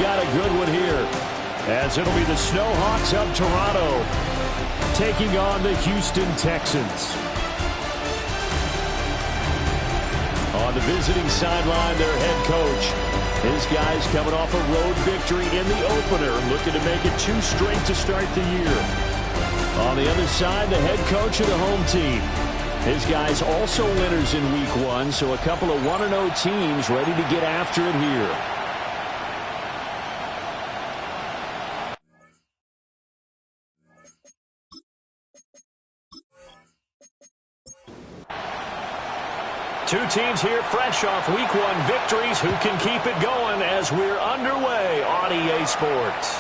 got a good one here, as it'll be the SHawks of Toronto taking on the Houston Texans. On the visiting sideline, their head coach. His guys coming off a road victory in the opener, looking to make it 2 straight to start the year. On the other side, the head coach of the home team. His guys also winners in week 1, so a couple of 1-0 teams ready to get after it here. Two teams here fresh off week 1 victories. Who can keep it going as we're underway on EA Sports?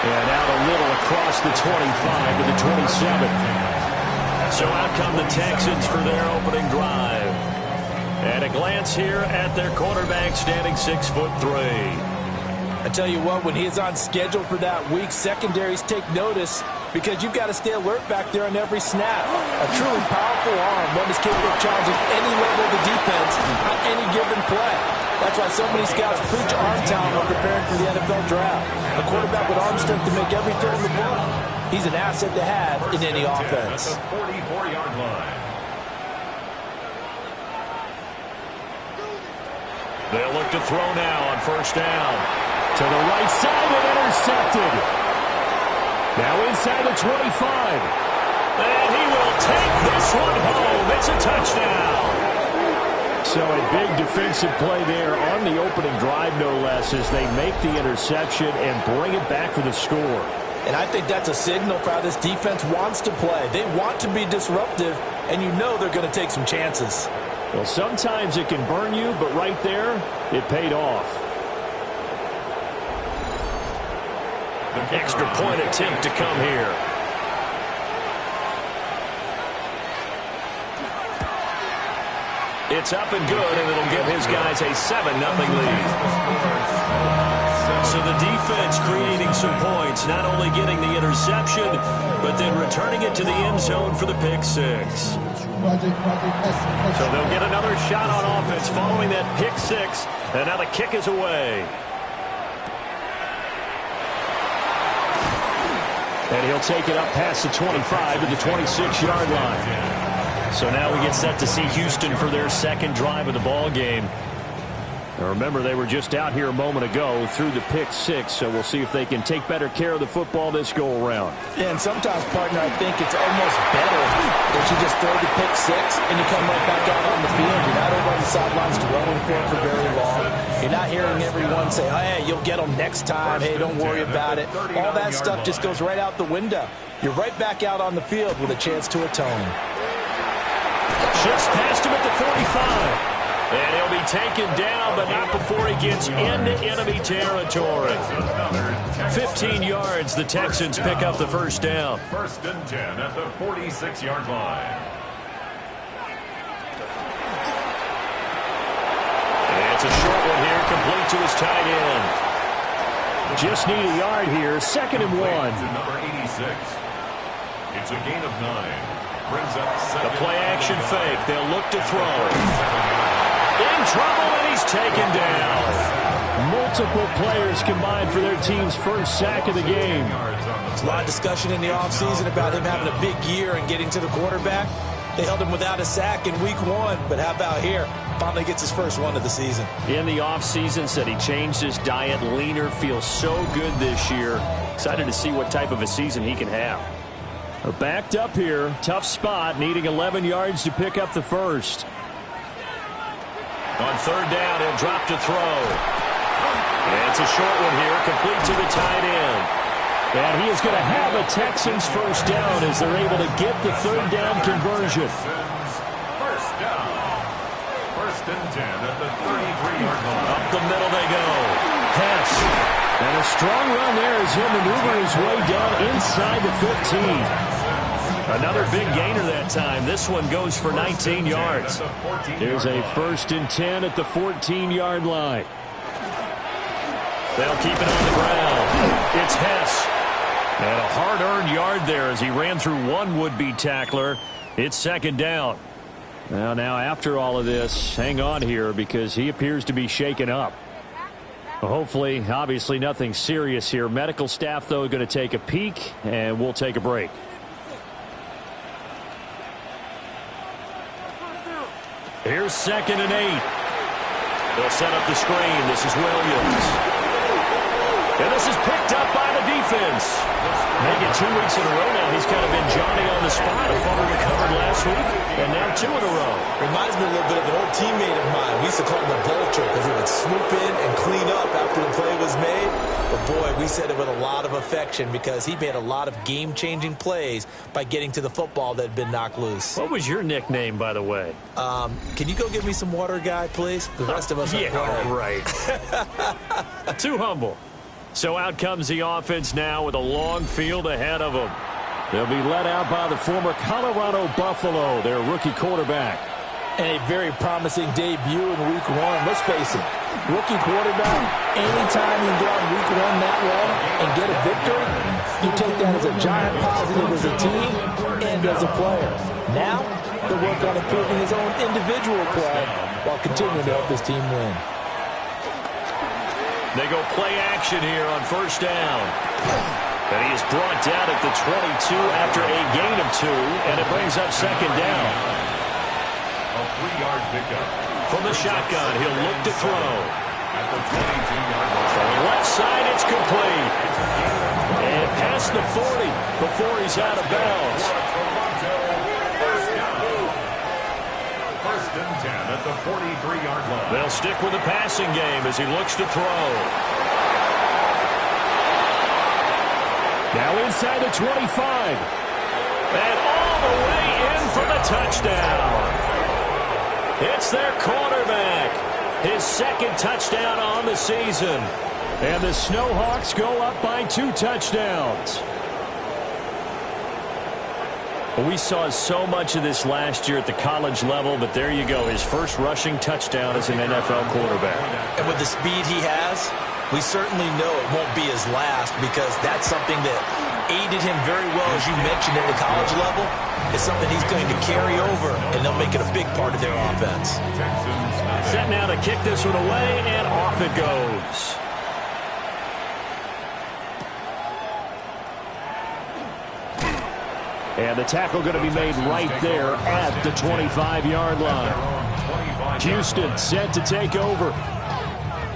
And out a little across the 25 to the 27. So out come the Texans for their opening drive. And a glance here at their quarterback, standing 6'3". I tell you what, when he's on schedule for that week, secondaries take notice because you've got to stay alert back there on every snap. A truly powerful arm, one that's capable of challenging any level of the defense on any given play. That's why so many scouts preach arm talent while preparing for the NFL draft. A quarterback with arm strength to make every throw in the ball. He's an asset to have in any offense. At the 44-yard line. They'll look to throw now on first down. To the right side and intercepted. Now inside the 25. And he will take this one home. It's a touchdown. So a big defensive play there on the opening drive, no less, as they make the interception and bring it back for the score. And I think that's a signal for how this defense wants to play. They want to be disruptive, and you know they're going to take some chances. Well, sometimes it can burn you, but right there, it paid off. Extra point attempt to come here. It's up and good, and it'll give his guys a 7-0 lead. So the defense creating some points, not only getting the interception, but then returning it to the end zone for the pick 6. So they'll get another shot on offense following that pick 6, and now the kick is away. And he'll take it up past the 25 to the 26-yard line. So now we get set to see Houston for their second drive of the ball game. Now remember, they were just out here a moment ago through the pick 6, so we'll see if they can take better care of the football this go-around. Yeah, and sometimes, partner, I think it's almost better that you just throw the pick 6 and you come right back out on the field. You're not over on the sidelines dwelling for very long. You're not hearing everyone say, oh, hey, you'll get them next time. Hey, don't worry about it. All that stuff just goes right out the window. You're right back out on the field with a chance to atone. Just past him at the 45. And he'll be taken down, but not before he gets into enemy territory. 15 yards, the Texans pick up the first down. 1st and 10 at the 46-yard line. And it's a short one here, complete to his tight end. Just need a yard here, 2nd and 1. To number 86. It's a gain of 9. Brings up the play-action fake. They'll look to throw. In trouble, and he's taken down. Multiple players combined for their team's first sack of the game. There's a lot of discussion in the offseason about him having a big year and getting to the quarterback. They held him without a sack in week 1, but how about here? Finally gets his first one of the season. In the offseason, said he changed his diet, leaner, feels so good this year. Excited to see what type of a season he can have. They're backed up here. Tough spot, needing 11 yards to pick up the first. On 3rd down, he'll drop to throw. And it's a short one here, complete to the tight end. And he is going to have a Texans first down as they're able to get the 3rd down conversion. First down. 1st and 10 at the 33-yard line. Up the middle they go. Pass. And a strong run there as he'll maneuver his way down inside the 15. Another big gainer that time. This one goes for 19 yards. There's a 1st and 10 at the 14-yard line. They'll keep it on the ground. It's Hess. And a hard-earned yard there as he ran through one would-be tackler. It's 2nd down. Well, now after all of this, hang on here because he appears to be shaken up. Hopefully, obviously nothing serious here. Medical staff, though, going to take a peek, and we'll take a break. Here's 2nd and 8. They'll set up the screen. This is Williams. And this is picked up by the defense. Make it 2 weeks in a row now. He's kind of been Johnny on the spot. A fumble recovered last week, and now 2 in a row. Reminds me a little bit of an old teammate of mine. We used to call him the vulture because he would swoop in and clean up after the play was made. But, boy, we said it with a lot of affection because he made a lot of game-changing plays by getting to the football that had been knocked loose. What was your nickname, by the way? Can you go get me some water, guy, please? The rest of us are all right. Too humble. So out comes the offense now with a long field ahead of them. They'll be led out by the former Colorado Buffalo, their rookie quarterback. And a very promising debut in Week 1. Let's face it, rookie quarterback, anytime you go out Week 1 that way and get a victory, you take that as a giant positive as a team and as a player. Now, they'll work on improving his own individual play while continuing to help his team win. They go play action here on 1st down. And he is brought down at the 22 after a gain of 2, and it brings up 2nd down. A 3-yard pickup. From the shotgun, he'll look to throw. At the 22-yard line. From the left side, it's complete. And past the 40 before he's out of bounds. First and 10 at the 43-yard line. They'll stick with the passing game as he looks to throw. Now inside the 25. And all the way in for the touchdown. It's their quarterback. His 2nd touchdown on the season. And the Snowhawks go up by 2 touchdowns. We saw so much of this last year at the college level, but there you go. His first rushing touchdown as an NFL quarterback. And with the speed he has, we certainly know it won't be his last because that's something that aided him very well, as you mentioned, at the college level. It's something he's going to carry over, and they'll make it a big part of their offense. Set now to kick this one away, and off it goes. And the tackle going to be made right there at the 25-yard line. Houston set to take over.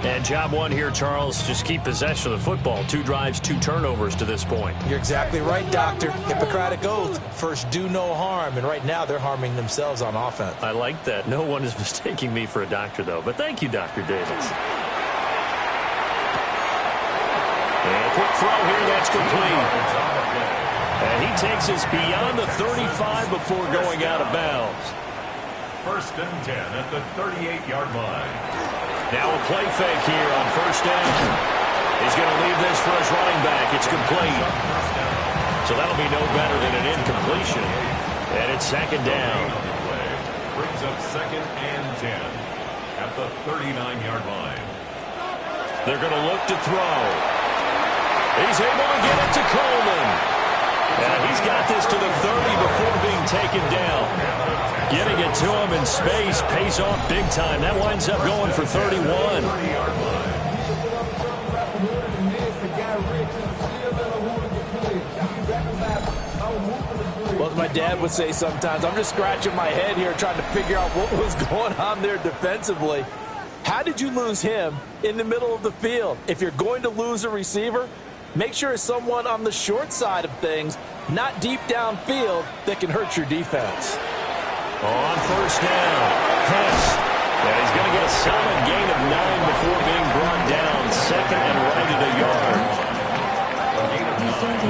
And job one here, Charles, just keep possession of the football. 2 drives, 2 turnovers to this point. You're exactly right, Doctor. Hippocratic oath. First, do no harm. And right now, they're harming themselves on offense. I like that. No one is mistaking me for a doctor, though. But thank you, Dr. Davis. And a quick throw here. That's complete. And he takes us beyond the 35 before going out of bounds. First and 10 at the 38-yard line. Now a play fake here on 1st down. He's going to leave this for his running back. It's complete. So that'll be no better than an incompletion. And it's 2nd down. Brings up 2nd and 10 at the 39-yard line. They're going to look to throw. He's able to get it to Coleman. And he's got this to the 30 before being taken down. Getting it to him in space pays off big time. That winds up going for 31. Well, as my dad would say sometimes, I'm just scratching my head here trying to figure out what was going on there defensively. How did you lose him in the middle of the field? If you're going to lose a receiver, make sure it's someone on the short side of things, not deep downfield, that can hurt your defense. On 1st down, Hess. And he's going to get a solid gain of 9 before being brought down. 2nd and right at a yard.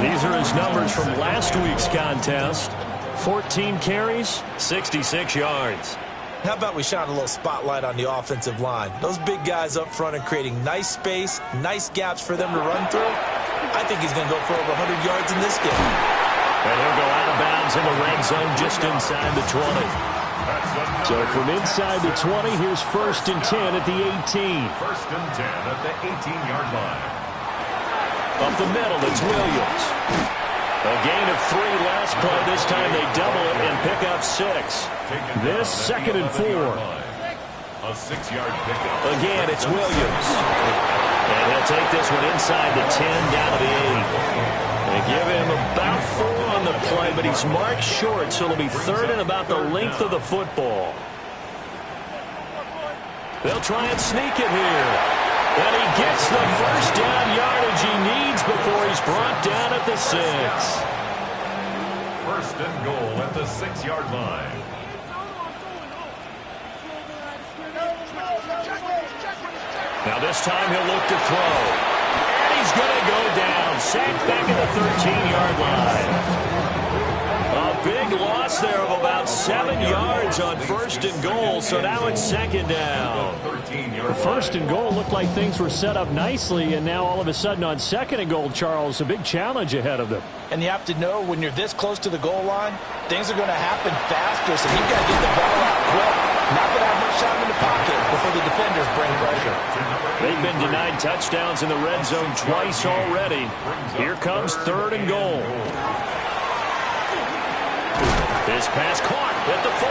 These are his numbers from last week's contest. 14 carries, 66 yards. How about we shine a little spotlight on the offensive line? Those big guys up front are creating nice space, nice gaps for them to run through. I think he's going to go for over 100 yards in this game. And he'll go out of bounds in the red zone just inside the 20. So from inside the 20, here's 1st and 10 at the 18. 1st and 10 at the 18-yard line. Up the middle, it's Williams. A gain of 3 last play. This time they double it and pick up 6. This 2nd and 4. A 6-yard pickup. Again, it's Williams. And he'll take this one inside the 10, down to the 8. They give him about 4 on the play, but he's marked short, so it'll be 3rd and about the length of the football. They'll try and sneak it here. And he gets the first down yardage he needs before he's brought down at the 6. 1st and goal at the 6-yard line. Now this time he'll look to throw. And he's going to go down. Sacked back at the 13-yard line. A big loss there of about 7 yards on 1st and goal, so now it's 2nd down. 1st and goal looked like things were set up nicely, and now all of a sudden on 2nd and goal, Charles, a big challenge ahead of them. And you have to know when you're this close to the goal line, things are going to happen faster, so you've got to get the ball out quick. Not going to have much time in the pocket before the defenders bring pressure. They've been denied touchdowns in the red zone twice already. Here comes 3rd and goal. This pass caught at the 4.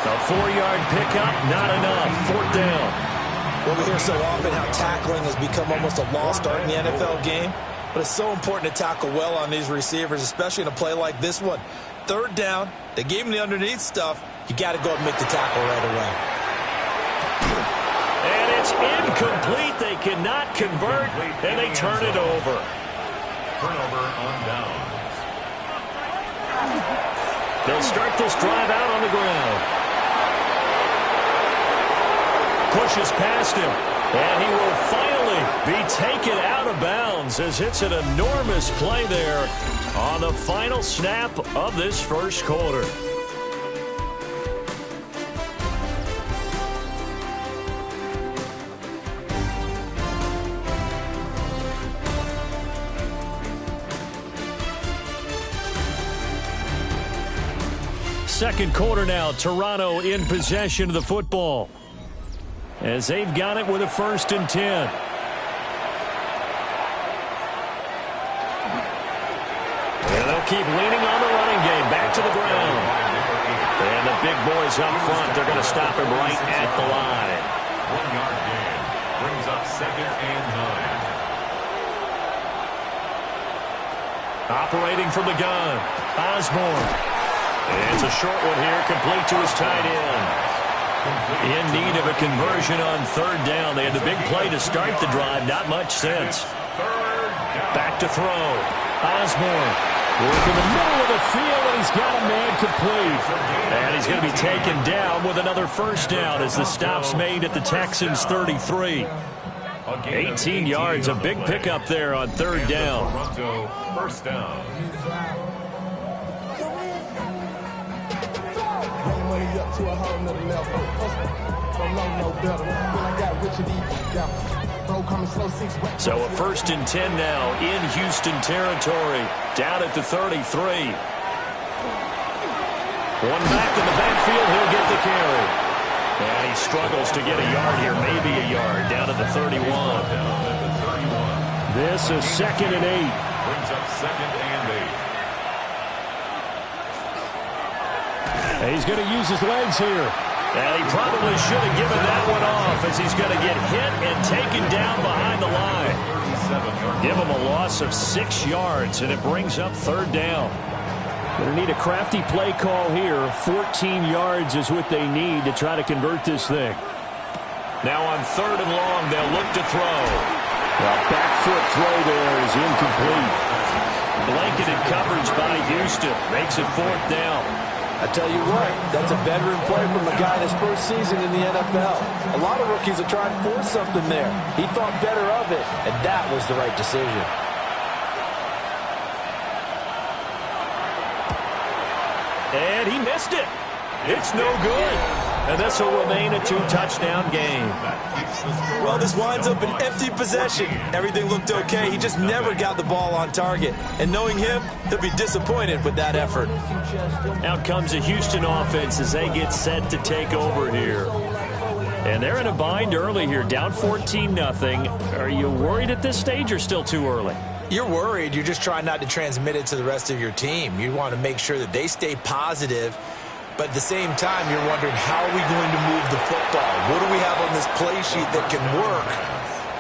A 4-yard pickup, not enough. 4th down. Well, we hear so often how tackling has become almost a lost art in the NFL game. But it's so important to tackle well on these receivers, especially in a play like this one. 3rd down, they gave him the underneath stuff. You got to go and make the tackle right away. And it's incomplete. They cannot convert, and they turn it over. Turnover on downs. They'll start this drive out on the ground. Pushes past him, and he will finally be taken out of bounds as it's an enormous play there on the final snap of this 1st quarter. Second quarter now, Toronto in possession of the football as they've got it with a 1st and 10. And they'll keep leaning on the running game. Back to the ground. And the big boys up front, they're going to stop him right at the line. 1-yard gain brings up 2nd and 9. Operating from the gun, Osborne. It's a short one here, complete to his tight end. In need of a conversion on 3rd down. They had the big play to start the drive, not much since. Back to throw. Osborne working the middle of the field, and he's got a man complete. And he's going to be taken down with another 1st down as the stop's made at the Texans' 33. 18 yards, a big pickup there on 3rd down. Toronto 1st down. So a 1st and 10 now in Houston territory, down at the 33. One back in the backfield, he'll get the carry. And he struggles to get a yard here, maybe a yard, down at the 31. This is 2nd and 8. Brings up 2nd and 8. And he's going to use his legs here. And he probably should have given that one off as he's going to get hit and taken down behind the line. Give him a loss of 6 yards, and it brings up 3rd down. Going to need a crafty play call here. 14 yards is what they need to try to convert this thing. Now on 3rd and long, they'll look to throw. Well, back foot throw there is incomplete. Blanketed coverage by Houston. Makes it 4th down. I tell you what, that's a veteran play from a guy in his first season in the NFL. A lot of rookies are trying to force something there. He thought better of it, and that was the right decision. And he missed it. It's no good. And this will remain a 2-touchdown game. Well, this winds up an empty possession. Everything looked okay. He just never got the ball on target. And knowing him, he'll be disappointed with that effort. Out comes the Houston offense as they get set to take over here. And they're in a bind early here, down 14-0. Are you worried at this stage or still too early? You're worried. You're just trying not to transmit it to the rest of your team. You want to make sure that they stay positive, but at the same time, you're wondering, how are we going to move the football? What do we have on this play sheet that can work?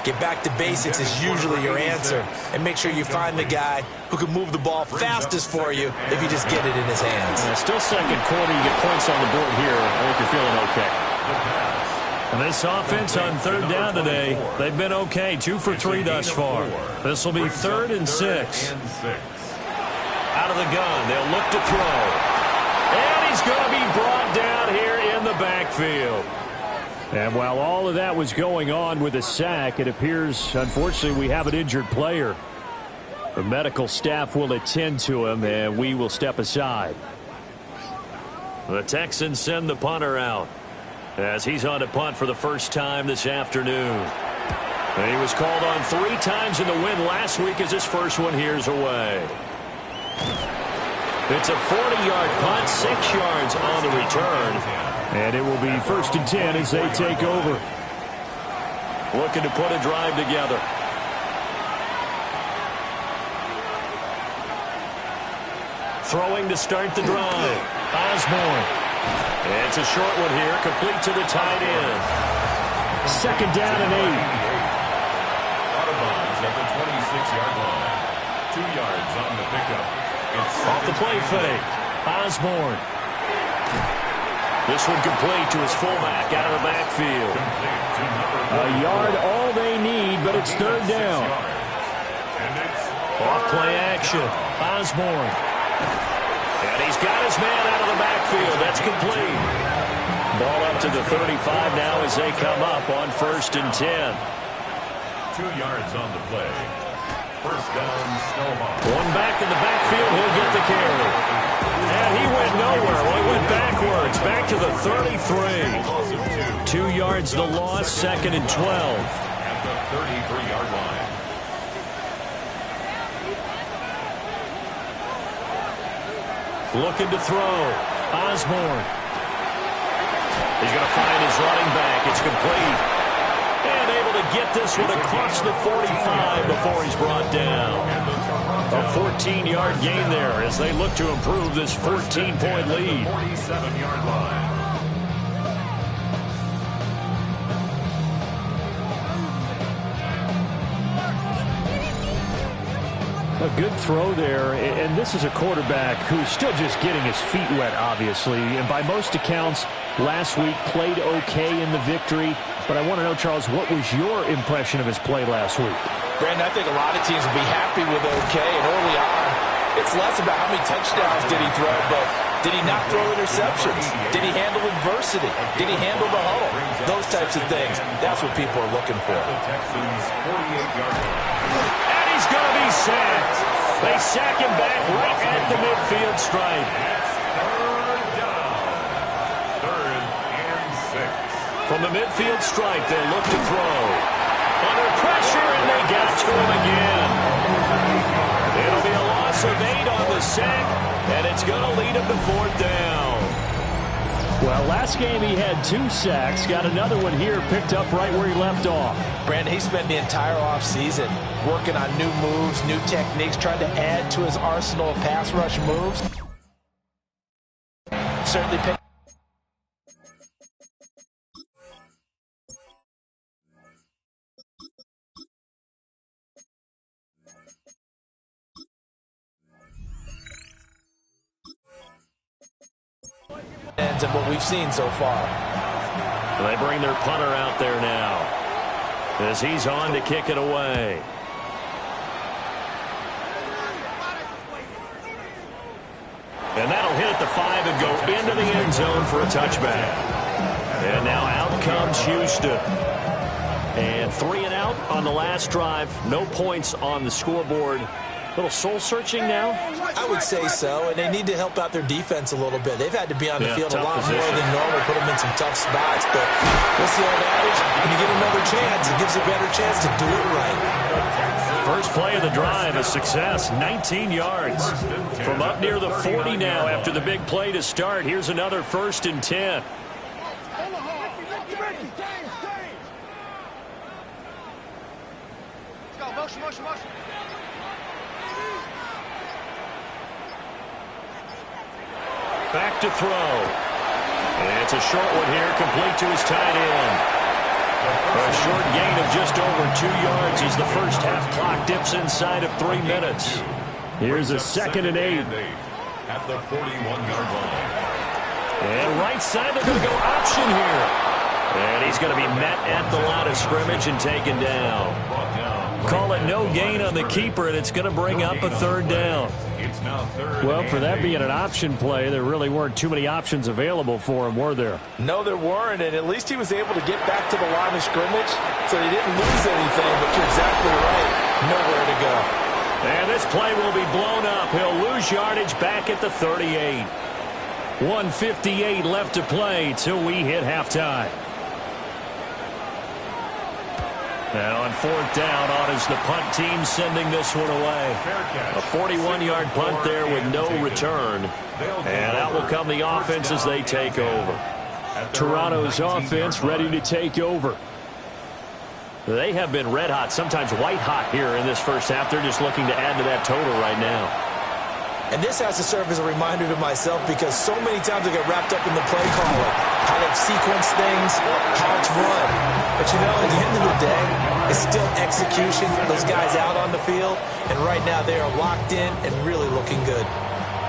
Get back to basics is usually your answer, and make sure you find the guy who can move the ball fastest for you if you just get it in his hands. Still second quarter, you get points on the board here. I think you're feeling okay. And this offense on third down today, they've been okay. 2 for 3 thus far. This will be 3rd and 6. Out of the gun, they'll look to throw. And he's going to be brought down here in the backfield. And while all of that was going on with a sack, it appears, unfortunately, we have an injured player. The medical staff will attend to him, and we will step aside. The Texans send the punter out as he's on to punt for the first time this afternoon. And he was called on 3 times in the win last week as his first one here's away. It's a 40-yard punt, 6 yards on the return. And it will be 1st and 10 as they take over. Looking to put a drive together. Throwing to start the drive. Osborne. It's a short one here, complete to the tight end. 2nd down and 8. Out of bounds at the 26-yard line. 2 yards on the pickup. It's off the play fake. Osborne. This one complete to his fullback out of the backfield. A yard all they need, but it's 3rd down. Off play action. Osborne. And he's got his man out of the backfield. That's complete. Ball up to the 35 now as they come up on 1st and 10. 2 yards on the play. 1st down, Snowball. One back in the backfield. He'll get the carry. And he went nowhere. Well, he went backwards. Back to the 33. 2 yards the loss, 2nd and 12. At the 33-yard line. Looking to throw. Osborne. He's going to find his running back. It's complete. And able to get this one across the 45 before he's brought down. A 14-yard gain there as they look to improve this 14-point lead. 47-yard line. A good throw there, and this is a quarterback who's still just getting his feet wet, obviously. And by most accounts, last week played okay in the victory. But I want to know, Charles, what was your impression of his play last week? Brandon, I think a lot of teams will be happy with okay, and early on, it's less about how many touchdowns did he throw, but did he not throw interceptions? Did he handle adversity? Did he handle the huddle? Those types of things. That's what people are looking for. The Texans 48-yard line. And he's going to be sacked. They sack him back right at the midfield stripe. That's 3rd down. 3rd and 6. From the midfield stripe, they look to throw. Under pressure, and they got to him again. It'll be a loss of 8 on the sack, and it's going to lead him to 4th down. Well, last game he had 2 sacks. Got another one here, picked up right where he left off. Brandon, he spent the entire offseason working on new moves, new techniques, trying to add to his arsenal of pass rush moves. Certainly picked. And what we've seen so far. They bring their punter out there now as he's on to kick it away. And that'll hit at the 5 and go into the end zone for a touchback. And now out comes Houston. And 3 and out on the last drive. No points on the scoreboard. A little soul-searching now? I would say so, and they need to help out their defense a little bit. They've had to be on the field a lot more than normal, put them in some tough spots. But what's the old adage? When you get another chance, it gives you a better chance to do it right. First play of the drive, a success, 19 yards. From up near the 40 now after the big play to start. Here's another 1st and 10. Back to throw. And it's a short one here, complete to his tight end. A short gain of just over 2 yards as the first half clock dips inside of 3 minutes. Here's a 2nd and 8. At the 41-yard line. And right side, they're going to go option here. And he's going to be met at the line of scrimmage and taken down. Call it no gain on the keeper, and it's going to bring up a 3rd down. Well, for that being an option play, there really weren't too many options available for him, were there? No, there weren't, and at least he was able to get back to the line of scrimmage, so he didn't lose anything, but you're exactly right. Nowhere to go. And this play will be blown up. He'll lose yardage back at the 38. 1:58 left to play till we hit halftime. Now on 4th down, on is the punt team sending this one away. A 41-yard punt there with no return. And out will come the offense as they take over. Toronto's offense ready to take over. They have been red hot, sometimes white hot here in this first half. They're just looking to add to that total right now. And this has to serve as a reminder to myself because so many times I get wrapped up in the play caller, how to sequence things, how it's run. But, you know, at the end of the day, it's still execution. Those guys out on the field, and right now they are locked in and really looking good.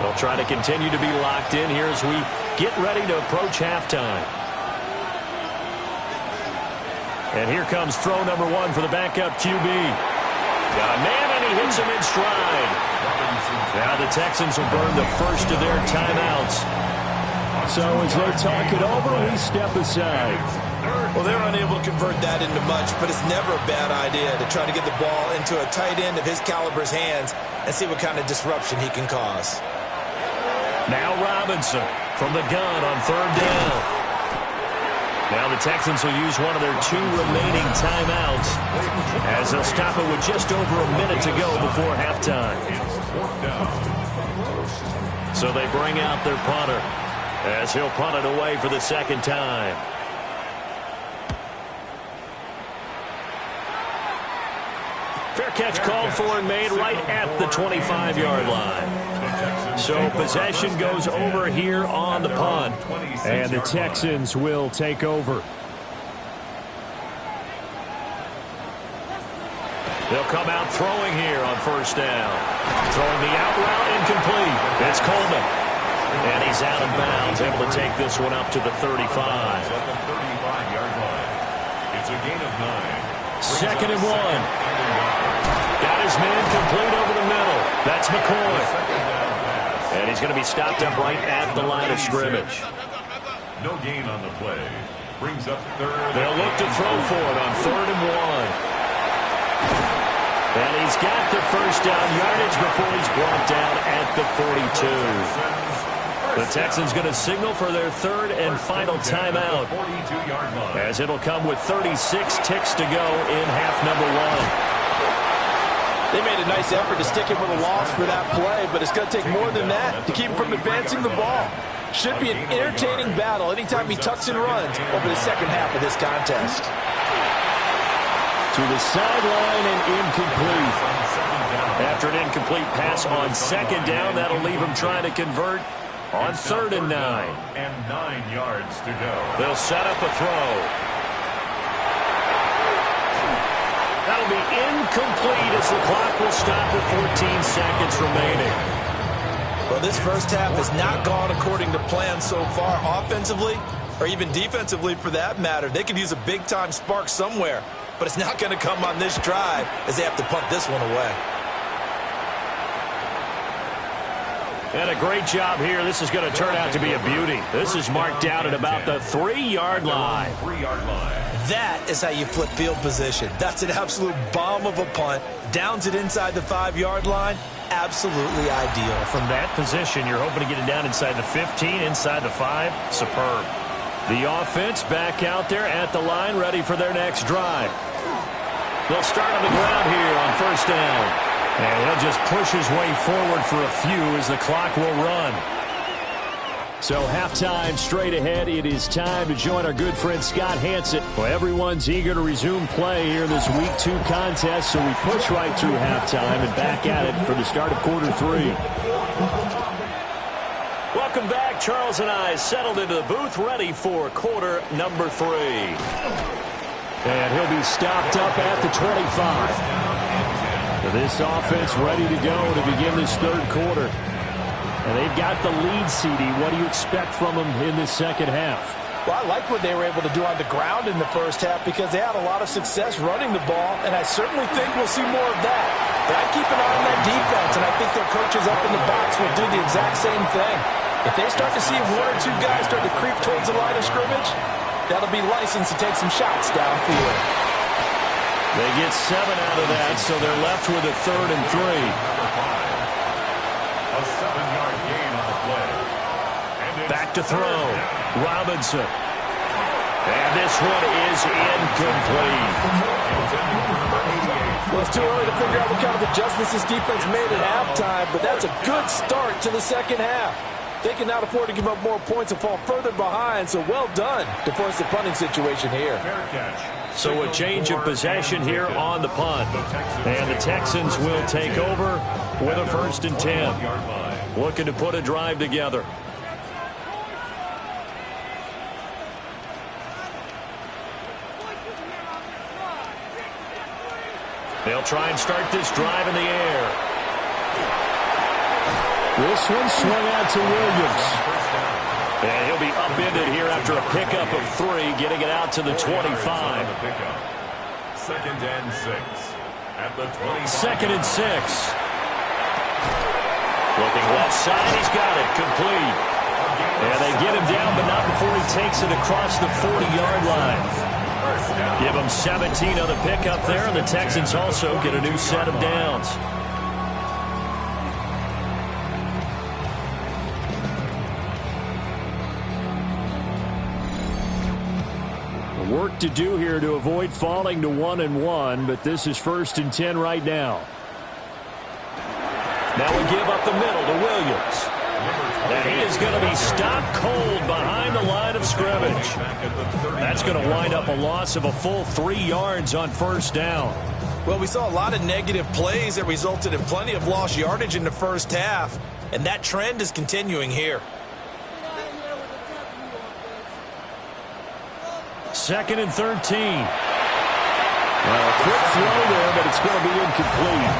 They'll try to continue to be locked in here as we get ready to approach halftime. And here comes throw number 1 for the backup QB. Got a man, and he hits him in stride. Now the Texans will burn the first of their timeouts. So as they talk it over, we step aside. Well, they're unable to convert that into much, but it's never a bad idea to try to get the ball into a tight end of his caliber's hands and see what kind of disruption he can cause. Now Robinson from the gun on 3rd down. Now the Texans will use one of their 2 remaining timeouts as they'll stop it with just over a minute to go before halftime. So they bring out their punter as he'll punt it away for the 2nd time. Fair catch called for and made right at the 25-yard line. So possession goes over here on the punt. And the Texans will take over. They'll come out throwing here on 1st down. Throwing the out route incomplete. It's Coleman. And he's out of bounds, able to take this one up to the 35. At the 35-yard line. It's a gain of 9. 2nd and 1. Got his man complete over the middle. That's McCoy. And he's going to be stopped up right at the line of scrimmage. No gain on the play. Brings up 3rd. They'll look to throw for it on 3rd and 1. And he's got the first down yardage before he's brought down at the 42. The Texans going to signal for their 3rd and final timeout, as it'll come with 36 ticks to go in half number 1. They made a nice effort to stick him with a loss for that play, but it's going to take more than that to keep him from advancing the ball. Should be an entertaining battle anytime he tucks and runs over the 2nd half of this contest. To the sideline and incomplete. After an incomplete pass on 2nd down, that'll leave him trying to convert on 3rd and 9. And 9 yards to go. They'll set up a throw. That'll be incomplete as the clock will stop with 14 seconds remaining. Well, this first half has not gone according to plan so far offensively or even defensively for that matter. They could use a big-time spark somewhere, but it's not going to come on this drive as they have to punt this one away. And a great job here. This is going to turn out to be a beauty. This is marked out at about the 3-yard line. 3-yard line. That is how you flip field position. That's an absolute bomb of a punt. Downs it inside the 5-yard line. Absolutely ideal. From that position, you're hoping to get it down inside the 15, inside the 5. Superb. The offense back out there at the line, ready for their next drive. They'll start on the ground here on 1st down. And he'll just push his way forward for a few as the clock will run. So halftime straight ahead. It is time to join our good friend Scott Hansen. Well, everyone's eager to resume play here in this Week 2 contest, so we push right through halftime and back at it for the start of quarter 3. Welcome back Charles and I settled into the booth ready for quarter number 3. And he'll be stopped up at the 25. This offense ready to go to begin this third quarter. And they've got the lead, CD. What do you expect from them in this second half? Well, I like what they were able to do on the ground in the first half because they had a lot of success running the ball, and I certainly think we'll see more of that. But I keep an eye on that defense, and I think their coaches up in the box will do the exact same thing. If they start to see 1 or 2 guys start to creep towards the line of scrimmage, that'll be licensed to take some shots downfield. They get 7 out of that, so they're left with a 3rd and 3. A 7-yard gain on the play. Back to throw. Robinson. And this one is incomplete. Well, it's too early to figure out what kind of adjustments this defense made at halftime, but that's a good start to the second half. They can not afford to give up more points and fall further behind, so well done to force the punting situation here. So a change of possession here on the punt. And the Texans will take over with a 1st and 10. Looking to put a drive together. They'll try and start this drive in the air. This one swung out to Williams. And he'll be upended here after a pickup of 3, getting it out to the 25. 2nd and 6. At the 25. 2nd and 6. Looking left side, he's got it, complete. And they get him down, but not before he takes it across the 40-yard line. Give him 17 on the pickup there, and the Texans also get a new set of downs. Work to do here to avoid falling to 1-1, but this is 1st and 10 right now. Now we give up the middle to Williams. And he is going to be stopped cold behind the line of scrimmage. That's going to wind up a loss of a full 3 yards on 1st down. Well, we saw a lot of negative plays that resulted in plenty of lost yardage in the first half, and that trend is continuing here. 2nd and 13. Well, a quick throw there, but it's going to be incomplete.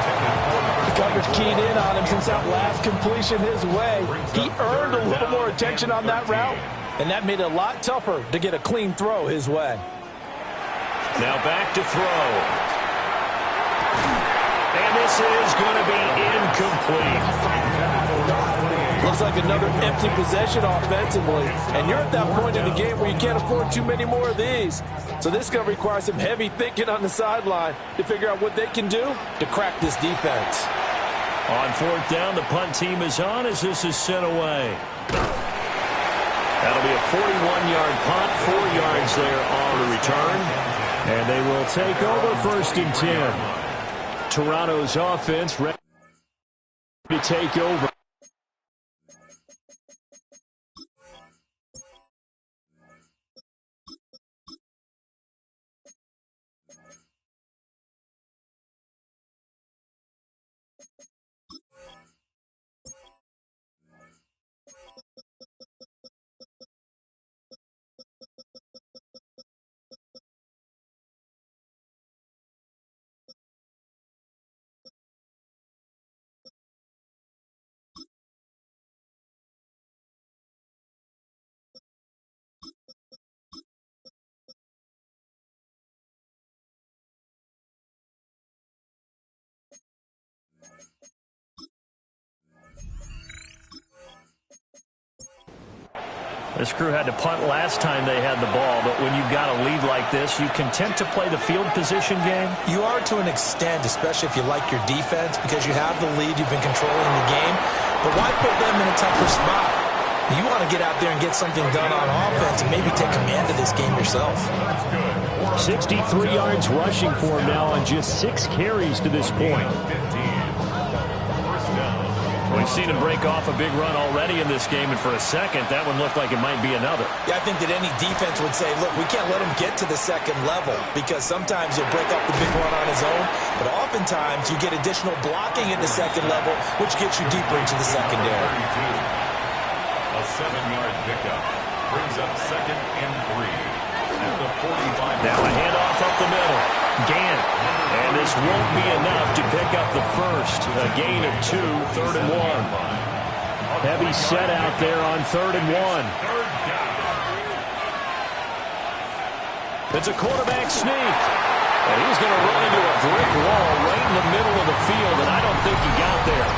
The coverage keyed in on him since that last completion his way. He earned a little more attention on that route, and that made it a lot tougher to get a clean throw his way. Now back to throw. And this is going to be incomplete. Looks like another empty possession offensively, and you're at that point in the game where you can't afford too many more of these. So this is going to require some heavy thinking on the sideline to figure out what they can do to crack this defense. On 4th down, the punt team is on as this is sent away. That'll be a 41-yard punt, 4 yards there on the return. And they will take over 1st and 10. Toronto's offense ready to take over. This crew had to punt last time they had the ball, but when you've got a lead like this, you content to play the field position game? You are to an extent, especially if you like your defense, because you have the lead, you've been controlling the game. But why put them in a tougher spot? You want to get out there and get something done on offense and maybe take command of this game yourself. 63 yards rushing for him now on just 6 carries to this point. We've seen him break off a big run already in this game, and for a second, that one looked like it might be another. Yeah, I think that any defense would say, look, we can't let him get to the second level, because sometimes he'll break off the big run on his own, but oftentimes you get additional blocking at the second level, which gets you deeper into the secondary. A 7-yard pickup. Brings up 2nd and 3. At the 45. Now a handoff up the middle. Gant. And this won't be enough to pick up the first. A gain of 2, 3rd and 1. Heavy set out there on 3rd and 1. It's a quarterback sneak. And he's going to run into a brick wall right in the middle of the field, and I don't think he got there.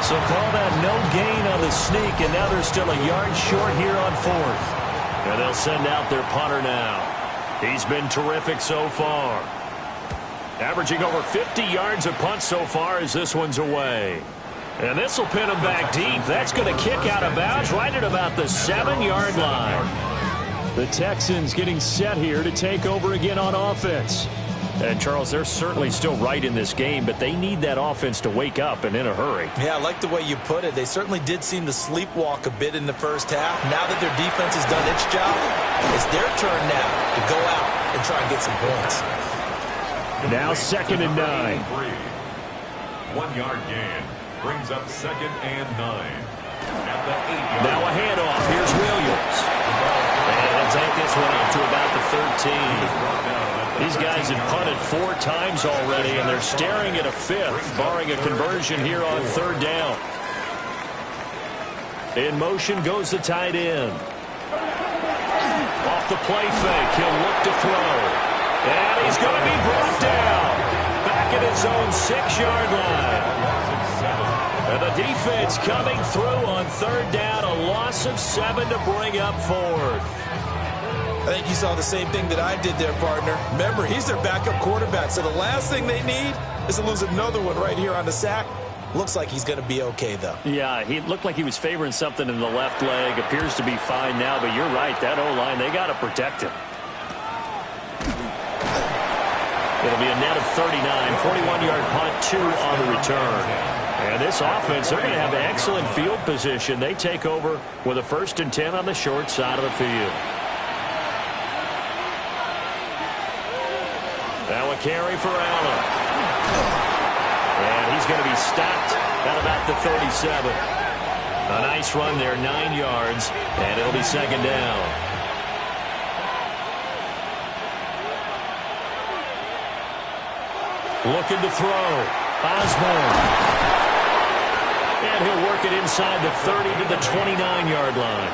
So call that no gain on the sneak, and now they're still a yard short here on 4th. And they'll send out their punter now. He's been terrific so far. Averaging over 50 yards a punt so far as this one's away. And this will pin him back deep. That's going to kick out of bounds right at about the 7-yard line. The Texans getting set here to take over again on offense. And, Charles, they're certainly still right in this game, but they need that offense to wake up and in a hurry. Yeah, I like the way you put it. They certainly did seem to sleepwalk a bit in the first half. Now that their defense has done its job, it's their turn now to go out and try and get some points. Now 2nd and 9. 1-yard gain. Brings up 2nd and 9. At the 8-yard. Now a handoff. Here's Williams. And they'll take this one up to about the 13. These guys have punted 4 times already, and they're staring at a 5th, barring a conversion here on 3rd down. In motion goes the tight end. Off the play fake, he'll look to throw. And he's going to be brought down. Back at his own 6-yard line. And the defense coming through on 3rd down, a loss of 7 to bring up 4th. I think you saw the same thing that I did there, partner. Remember, he's their backup quarterback, so the last thing they need is to lose another one right here on the sack. Looks like he's going to be okay, though. Yeah, he looked like he was favoring something in the left leg. Appears to be fine now, but you're right. That O-line, they got to protect him. It'll be a net of 39, 41-yard punt, 2 on the return. And this offense, they're going to have excellent field position. They take over with a 1st and 10 on the short side of the field. Now a carry for Allen. And he's going to be stopped at about the 37. A nice run there, 9 yards, and it'll be 2nd down. Looking to throw. Osborne. And he'll work it inside the 30 to the 29-yard line.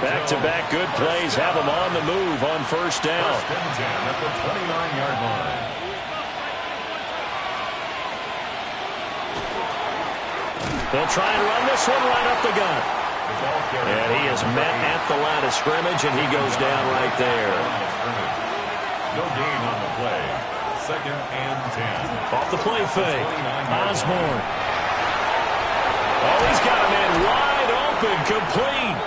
Back-to-back good plays have him on the move on 1st down. 1st and 10 at the 29-yard line. They'll try and run this one right up the gut. And he is met at the line of scrimmage, and he goes down right there. No gain on the play. 2nd and 10. Off the play fake. Osborne. Oh, he's got a man wide open, complete.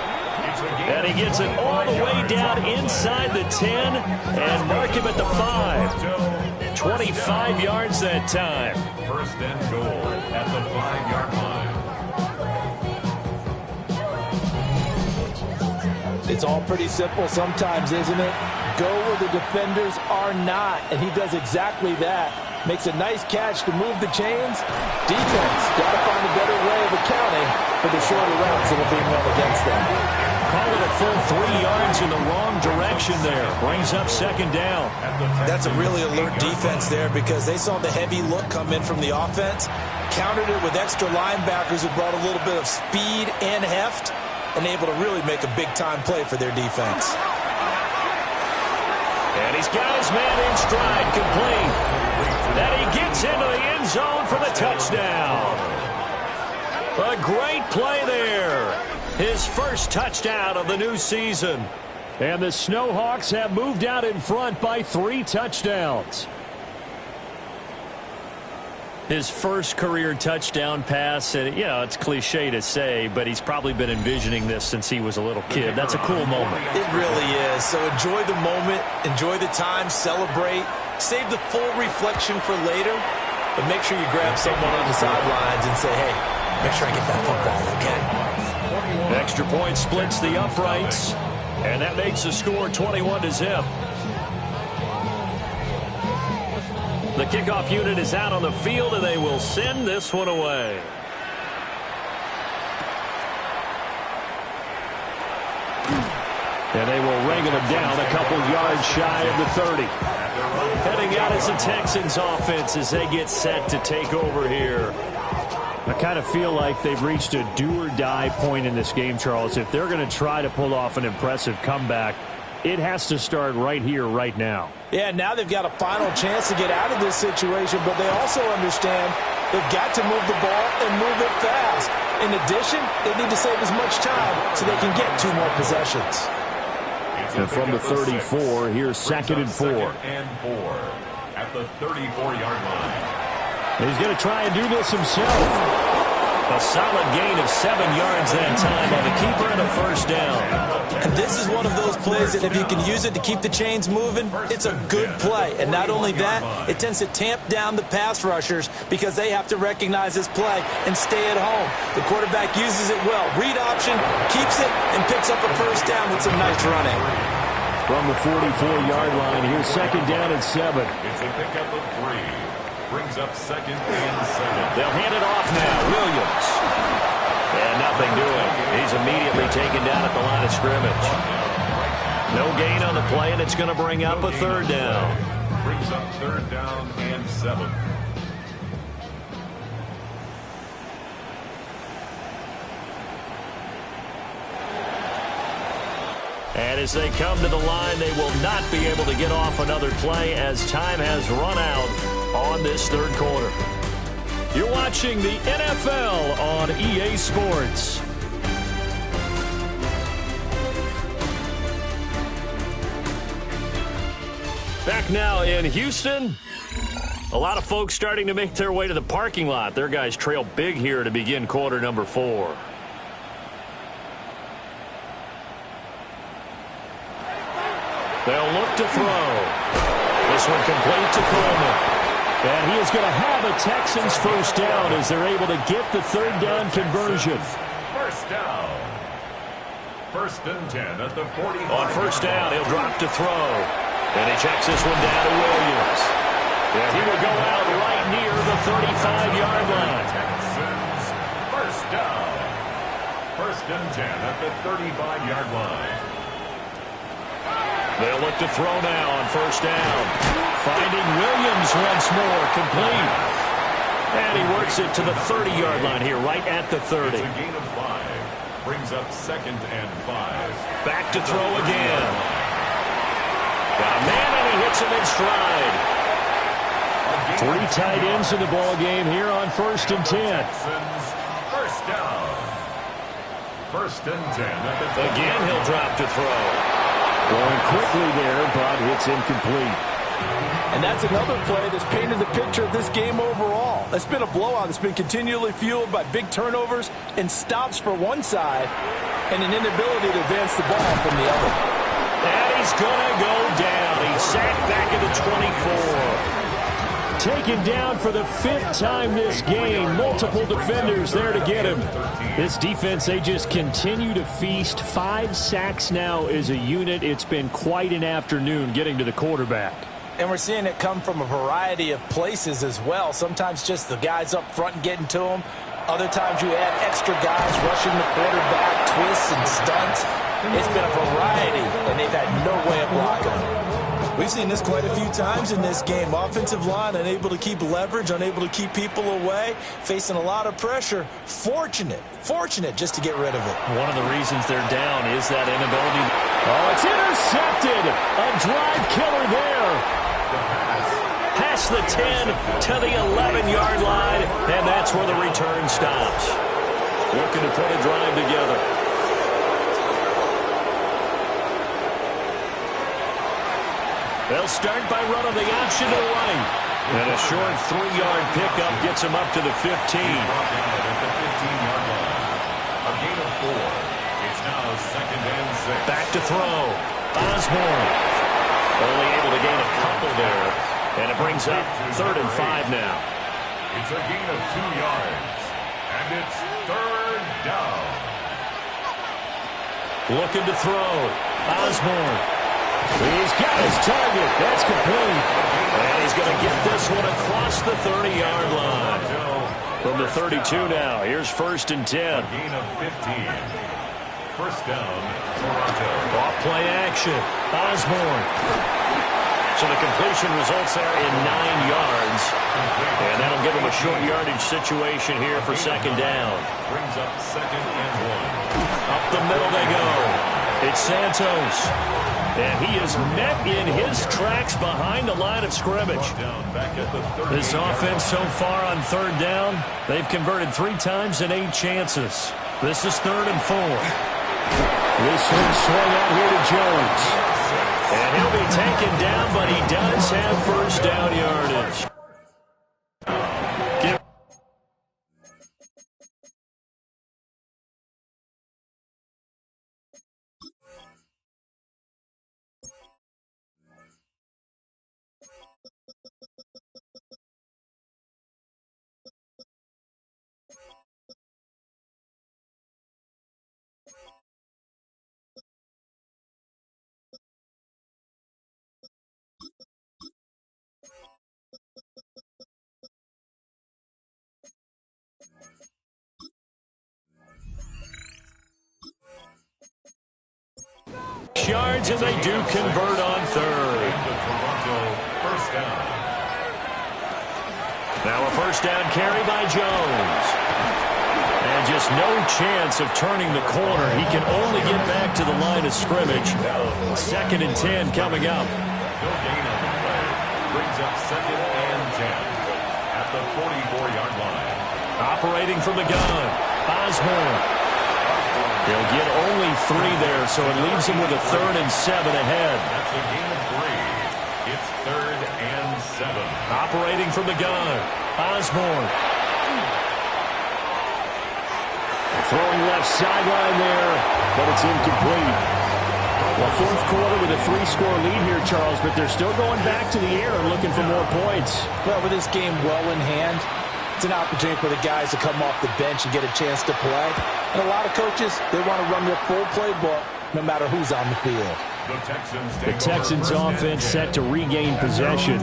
And he gets it all the way down inside the 10 and mark him at the 5. 25 yards that time. 1st and goal at the 5-yard line. It's all pretty simple sometimes, isn't it? Go where the defenders are not, and he does exactly that. Makes a nice catch to move the chains. Defense got to find a better way of accounting for the shorter routes that are being run against them. Call it a full 3 yards in the wrong direction there. Brings up 2nd down. That's a really alert defense there because they saw the heavy look come in from the offense, countered it with extra linebackers who brought a little bit of speed and heft, and able to really make a big-time play for their defense. And he's got his man in stride, complete. And he gets into the end zone for the touchdown. A great play there. His first touchdown of the new season. And the Snowhawks have moved out in front by 3 touchdowns. His first career touchdown pass, and, you know, it's cliche to say, but he's probably been envisioning this since he was a little kid. That's a cool moment. It really is. So enjoy the moment, enjoy the time, celebrate, save the full reflection for later, but make sure you grab someone on the sidelines and say, hey, make sure I get that football, okay? Extra point splits the uprights, and that makes the score 21-0. The kickoff unit is out on the field, and they will send this one away. And they will wrangle him down a couple yards shy of the 30. Heading out as the Texans offense as they get set to take over here. I kind of feel like they've reached a do-or-die point in this game, Charles. If they're going to try to pull off an impressive comeback, it has to start right here, right now. Yeah, now they've got a final chance to get out of this situation, but they also understand they've got to move the ball and move it fast. In addition, they need to save as much time so they can get 2 more possessions. And from the 34, here's 2nd and 4. At the 34-yard line. He's going to try and do this himself. A solid gain of 7 yards that time on the keeper and a first down. And this is one of those plays that if you can use it to keep the chains moving, it's a good play. And not only that, it tends to tamp down the pass rushers because they have to recognize this play and stay at home. The quarterback uses it well. Read option, keeps it, and picks up a first down with some nice running. From the 44-yard line, here's 2nd down and 7. It's a pickup of 3. Brings up 2nd and 7. They'll hand it off now. Williams. And nothing doing. He's immediately taken down at the line of scrimmage. No gain on the play, and it's going to bring up a 3rd down. Brings up 3rd down and 7. And as they come to the line, they will not be able to get off another play as time has run out on this 3rd quarter. You're watching the NFL on EA Sports. Back now in Houston. A lot of folks starting to make their way to the parking lot. Their guys trail big here to begin quarter number 4. They'll look to throw. This one complete to Coleman. And he is going to have a Texans first down as they're able to get the 3rd down conversion. First down. 1st and 10 at the 40. On first down, he'll drop to throw. And he checks this one down to Williams. And he will go out right near the 35-yard line. Texans first down. 1st and 10 at the 35-yard line. They'll look to throw now on first down. Finding Williams once more, complete. And he works it to the 30-yard line here, right at the 30. It's a gain of 5. Brings up 2nd and 5. Back to throw again. Got a man, and he hits him in stride. 3 tight ends in the ball game here on 1st and 10. Texans first down. 1st and 10 at the Again, he'll drop to throw. Going quickly there, but it's incomplete. And that's another play that's painted the picture of this game overall. It's been a blowout. It's been continually fueled by big turnovers and stops for one side and an inability to advance the ball from the other. And he's going to go down. He's sacked back at the 24. Taken down for the 5th time this game. Multiple defenders there to get him. This defense, they just continue to feast. 5 sacks now as a unit. It's been quite an afternoon getting to the quarterback. And we're seeing it come from a variety of places as well. Sometimes just the guys up front and getting to them. Other times you add extra guys rushing the quarterback, twists and stunts. It's been a variety, and they've had no way of blocking them. We've seen this quite a few times in this game. Offensive line unable to keep leverage, unable to keep people away, facing a lot of pressure. Fortunate just to get rid of it. One of the reasons they're down is that inability. Oh, it's intercepted. A drive killer there. Past the 10 to the 11-yard line, and that's where the return stops. Looking to put a drive together. They'll start by running the option to the right. And a short 3-yard pickup gets him up to the 15. At the 15-yard line. A gain of 4. It's now 2nd and 6. Back to throw. Osborne. Only able to gain a couple there. And it brings up 3rd and 5 now. It's a gain of 2 yards. And it's 3rd down. Looking to throw. Osborne. He's got his target. That's complete. And he's going to get this one across the 30-yard line. From the 32 now. Here's 1st and 10. A gain of 15. First down, Toronto. Off play action. Osborne. So the completion results there in 9 yards. And that'll give him a short yardage situation here for second down. Brings up second and 1. Up the middle they go. It's Santos. And he is met in his tracks behind the line of scrimmage. This offense so far on third down, they've converted 3 times and 8 chances. This is 3rd and 4. This one swung out here to Jones. And he'll be taken down, but he does have first down yardage. Yards, and they do convert on 3rd. First down. Now a first down carry by Jones. And just no chance of turning the corner. He can only get back to the line of scrimmage. 2nd and 10 coming up. No gain on the play. Brings up 2nd and 10 at the 44-yard line. Operating from the gun, Osborne. They'll get only 3 there, so it leaves him with a 3rd and 7 ahead. That's a gain of 3. It's 3rd and 7. Operating from the gun, Osborne. Throwing left sideline there, but it's incomplete. Well, 4th quarter with a 3-score lead here, Charles, but they're still going back to the air and looking for more points. Well, with this game well in hand, it's an opportunity for the guys to come off the bench and get a chance to play. And a lot of coaches, they want to run their full playbook no matter who's on the field. The Texans offense set to regain possession.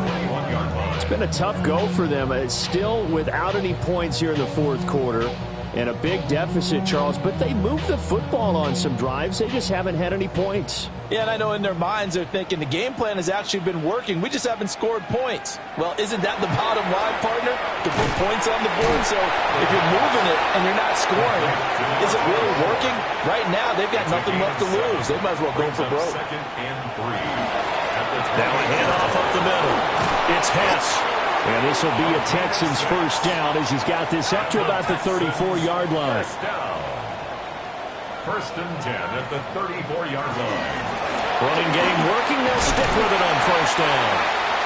It's been a tough go for them. It's still without any points here in the 4th quarter. And a big deficit, Charles, but they moved the football on some drives. They just haven't had any points. Yeah, and I know in their minds they're thinking the game plan has actually been working. We just haven't scored points. Well, isn't that the bottom line, partner? To put points on the board. So if you're moving it and you're not scoring, is it really working? Right now, they've got nothing left to lose. They might as well go for broke. 2nd and 3. Now a handoff up the middle. It's Hess. And this will be a Texans first down as he's got this up to about the 34-yard line. First and 10 at the 34-yard line. Running game working. They'll stick with it on first down.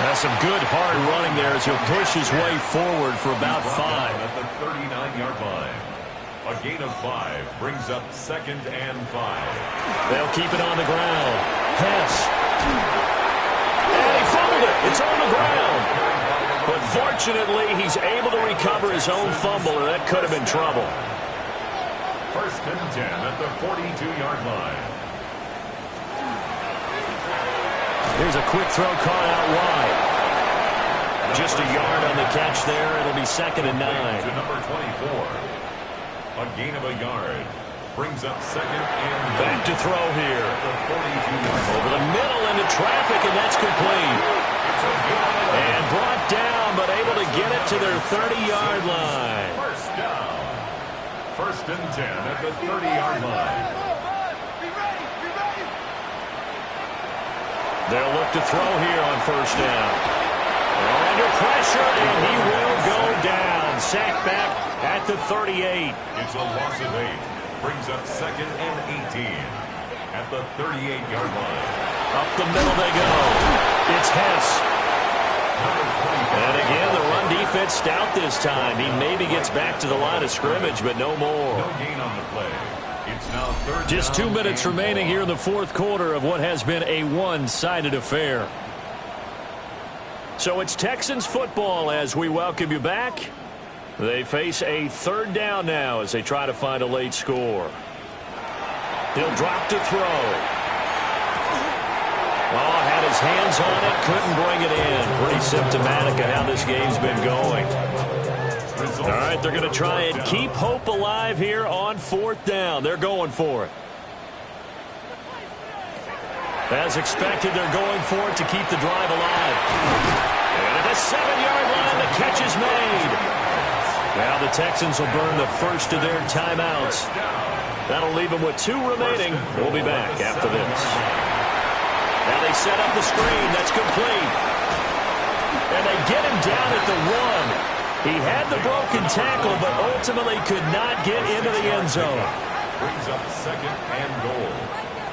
That's some good hard running there as he'll push his way forward for about 5. At the 39-yard line. A gain of 5 brings up 2nd and 5. They'll keep it on the ground. Hess. And he fumbled it. It's on the ground. But fortunately, he's able to recover his own fumble, or that could have been trouble. First and 10 at the 42-yard line. Here's a quick throw caught out wide. Just a yard on the catch there. It'll be 2nd and 9. To number 24. A gain of a yard. Brings up 2nd and 9. Back to throw here. The 42-yard line. Over the middle into traffic, and that's complete. And brought down, but able to get it to their 30-yard line. First down. First and 10 at the 30-yard line. They'll look to throw here on first down. Under pressure, and he will go down. Sacked back at the 38. It's a loss of 8. Brings up 2nd and 18 at the 38-yard line. Up the middle they go. It's Hess. And again, the run defense stout this time. He maybe gets back to the line of scrimmage, but no more. No gain on the play. It's now 3rd Just down 2 minutes remaining here in the 4th quarter of what has been a one-sided affair. So it's Texans football as we welcome you back. They face a 3rd down now as they try to find a late score. He'll drop to throw. Oh, had his hands on it, couldn't bring it in. Pretty symptomatic of how this game's been going. All right, they're going to try and keep hope alive here on 4th down. They're going for it. As expected, they're going for it to keep the drive alive. And at the 7-yard line, the catch is made. Now the Texans will burn the first of their timeouts. That'll leave them with 2 remaining. We'll be back after this. Now they set up the screen. That's complete. And they get him down at the 1. He had the broken tackle, but ultimately could not get into the end zone. Brings up 2nd and goal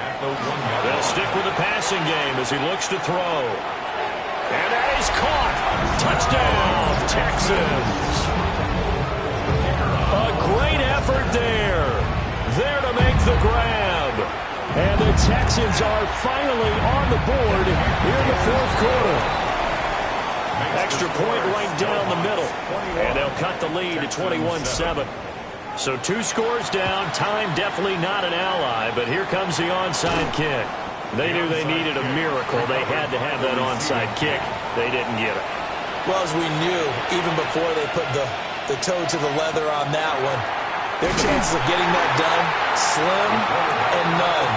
at the 1-yard. They'll stick with the passing game as he looks to throw. And that is caught. Touchdown, Texans. A great effort there. There to make the grab. And the Texans are finally on the board here in the 4th quarter. Extra point right down the middle. And they'll cut the lead to 21-7. So 2 scores down. Time definitely not an ally, but here comes the onside kick. They knew they needed a miracle. They had to have that onside kick. They didn't get it. Well, as we knew, even before they put the toe to the leather on that one, their chances of getting that done, slim and none.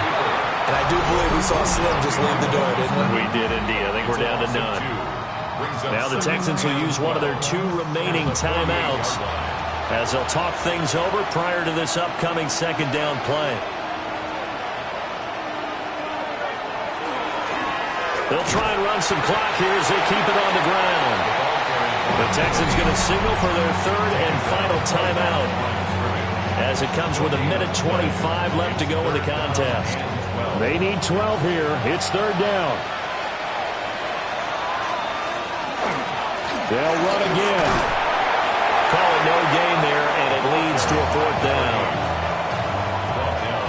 And I do believe we saw Slim just leave the door, didn't we? We did indeed. I think we're down to none. Now the Texans will use one of their 2 remaining timeouts as they'll talk things over prior to this upcoming 2nd down play. They'll try and run some clock here as they keep it on the ground. The Texans going to signal for their 3rd and final timeout as it comes with 1:25 left to go in the contest. They need 12 here. It's 3rd down. They'll run again. Call it no gain there, and it leads to a 4th down.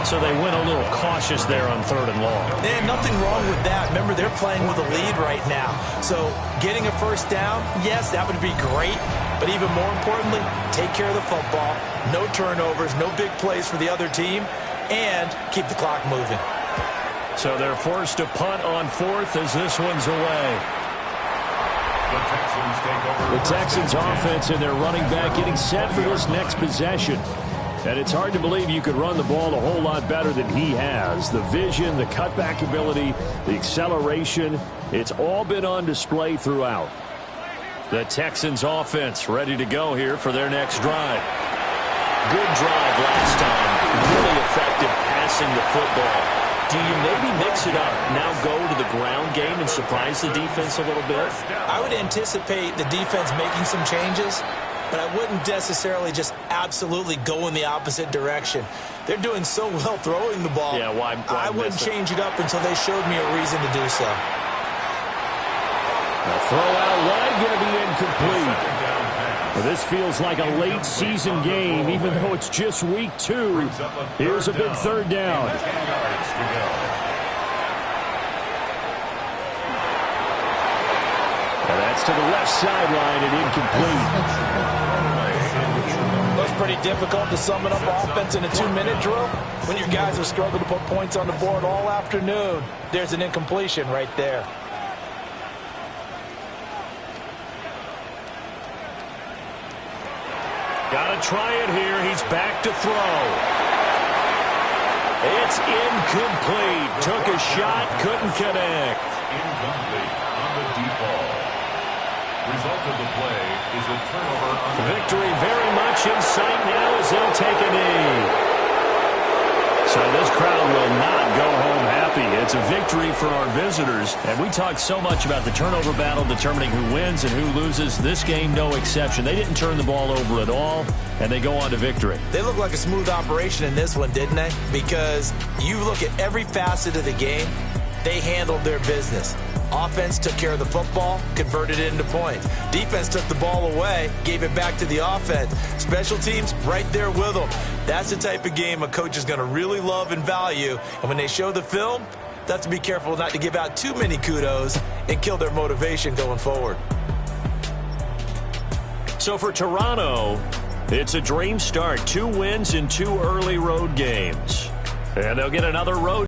So they went a little cautious there on 3rd and long. And nothing wrong with that. Remember, they're playing with a lead right now. So getting a 1st down, yes, that would be great. But even more importantly, take care of the football. No turnovers, no big plays for the other team, and keep the clock moving. So they're forced to punt on 4th as this one's away. The Texans offense and their running back getting set for this next possession. And it's hard to believe you could run the ball a whole lot better than he has. The vision, the cutback ability, the acceleration, it's all been on display throughout. The Texans offense ready to go here for their next drive. Good drive last time. Really effective passing the football. Do you maybe mix it up, now go to the ground game and surprise the defense a little bit? I would anticipate the defense making some changes, but I wouldn't necessarily just absolutely go in the opposite direction. They're doing so well throwing the ball. Yeah, why I wouldn't change it up until they showed me a reason to do so. The throw out wide going to be incomplete. Well, this feels like a late season game, even though it's just week 2. Here's a big 3rd down. And that's to the left sideline and incomplete. It's pretty difficult to sum it up offense in a 2-minute drill when your guys have struggled to put points on the board all afternoon. There's an incompletion right there. Got to try it here. He's back to throw. It's incomplete. Took a shot, couldn't connect. Incomplete on the deep ball. Result of the play is a turnover on the Victory very much in sight now as they'll take a knee. So this crowd will not go home happy. It's a victory for our visitors. And we talked so much about the turnover battle determining who wins and who loses. This game, no exception. They didn't turn the ball over at all, and they go on to victory. They look like a smooth operation in this one, didn't they? Because you look at every facet of the game, they handled their business. Offense took care of the football, converted it into points. Defense took the ball away, gave it back to the offense. Special teams right there with them. That's the type of game a coach is going to really love and value. And when they show the film, they have to be careful not to give out too many kudos and kill their motivation going forward. So for Toronto, it's a dream start. 2 wins in 2 early road games. And they'll get another road